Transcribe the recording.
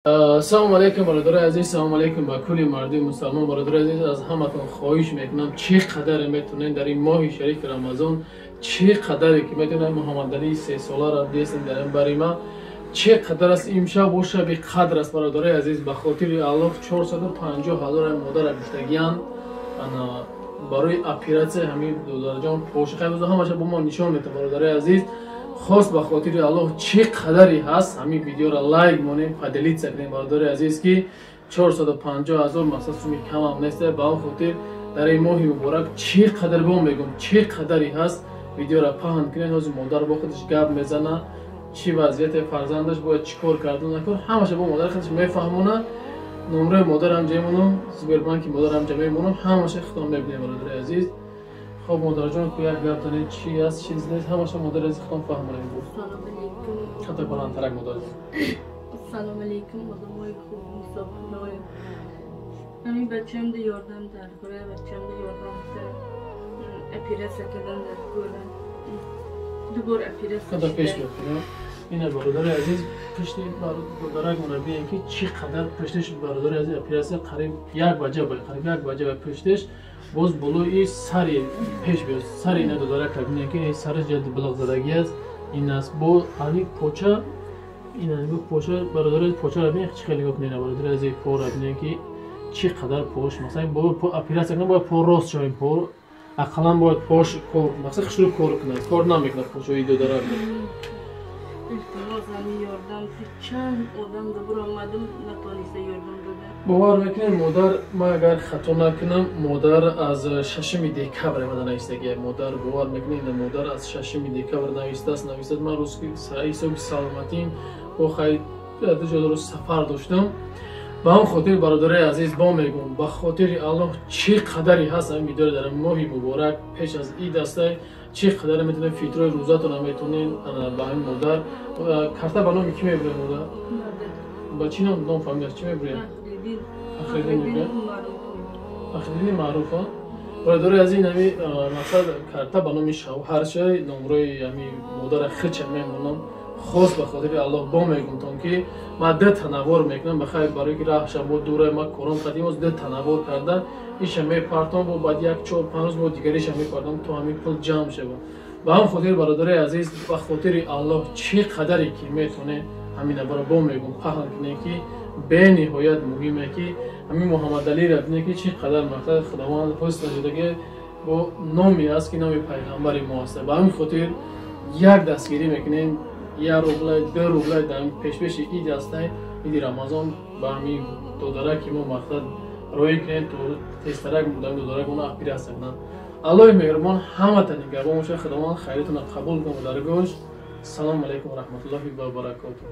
Assalomu alaykum barodaroy aziz, assalomu alaykum ba kulli mardi musulmon. Barodaroy aziz, az hammatun xohish mekunam чиқадар метонен дар ин моҳи шарифи Рамазон, чиқадаре ки метонен Муҳаммад Али 3 солара дестин дар ин барима, чиқадар аст имшаб бо шаби қадр аст бародарои азиз, ба хотири Аллоҳ 450,000 модара гуштагиян ана барои оператсия ҳамин додараҷон пошихай бузо ҳамаша бо мо нишон метавон бародарои азиз. خاص به خاطر الله چه قدری هست همین ویدیو را لایک مونیم پدلیت کنیم برادر عزیز که 450,000 مثلا سومی کم هم نیست. به اون خاطر در این ماه مبارک چه قدر بهم میگم چه قدری هست ویدیو را پهن کنین. از مادر با خودش گپ میزنه چی وضعیت فرزندش باید چیکار کردن نکن همش با مادر خودش میفهمونه. نمره مادر هم جمعونم زبربانک مادر هم جمعونم همش ختم میبینیم برادر عزیز. خب مادر جان که یک گپ دارید چی است چیز نیست همش مادر از خودم فهمونیم بود. سلام علیکم. خطر بلندترک مادر جان. سلام علیکم آدمای خوب مسافرای. همین بچه‌م ده یاردم در کوره بچه‌م ده یاردم ده اپیراسیا کردن در کوره. دوباره اپیراسیا. خدا پیش بیاد. این برادر عزیز پشتی برادر گونابی که چی قدر پشتش برادر عزیز اپیراسیا قریب یک بجه باید قریب یک بجه پشتش باز بلوی سری پیش بیاد سری نداره کابینه که این سرش جد بلغ زدگی است. این است با علی پوچه این است با پوچه برادر پوچه رو ببین چه خیلی گفت نه برادر از این پور ببینید که چی قدر پوش مثلا با اپیراسیا کنه باید پور راست شویم پور اقلا باید پوش کور مثلا خشلو کور کنه کور نمیکنه پوچه ایدو داره یاردم چند آدم دوباره آمدم نتونسته یاردم داده. باور میکنید مادر ما اگر خطا نکنم مادر از 6 دکبر آمده نوشته مادر باور میکنید مادر از 6 دکبر نوشته است من روز که حساب سلامتیم با خیلی روز سفر داشتم با اون خاطر برادر عزیز با میگم با خاطر الله چه قدری هست این ویدیو در ماه مبارک پیش از عید است چه قدر میتونه فیترای روزاتون هم میتونین با این مادر کارتا بانو کی میبره مادر با چی نام فهمیدی چی میبره اخیدین میبره اخیدین معروفه برادر عزیز نمی مثلا کارتا بانو میشه هر چی نمره یعنی مادر خچ میمونم خاص به خاطر الله با میگم تون که ما ده تنوع میکنم بخیر برای که راه شب دوره ما کورون قدیم از ده تنوع کردن ایش می پارتون با بعد یک 4 5 روز دیگریش می پارتون تو همین پول جمع شه با هم خاطر برادر عزیز به خاطر الله چه قدری که میتونه همین برای با میگم پهن کنه که به نهایت مهمه که همین محمد علی ربنی که چه قدر مقصد خداوند پست شده با نامی است که نام پیغمبر ما است با همین خاطر یک دستگیری میکنیم 1 روبل 2 روبل در پیش عید است عید رمضان با همین دوداره که ما مقصد روی کنیم تو تسترک بودم دوداره کنه اپیراسیا کنن. الله مهربان همه تا نگهبان باشه خداوند خیرتون قبول کنه در گوش. سلام علیکم و رحمت الله و برکاته.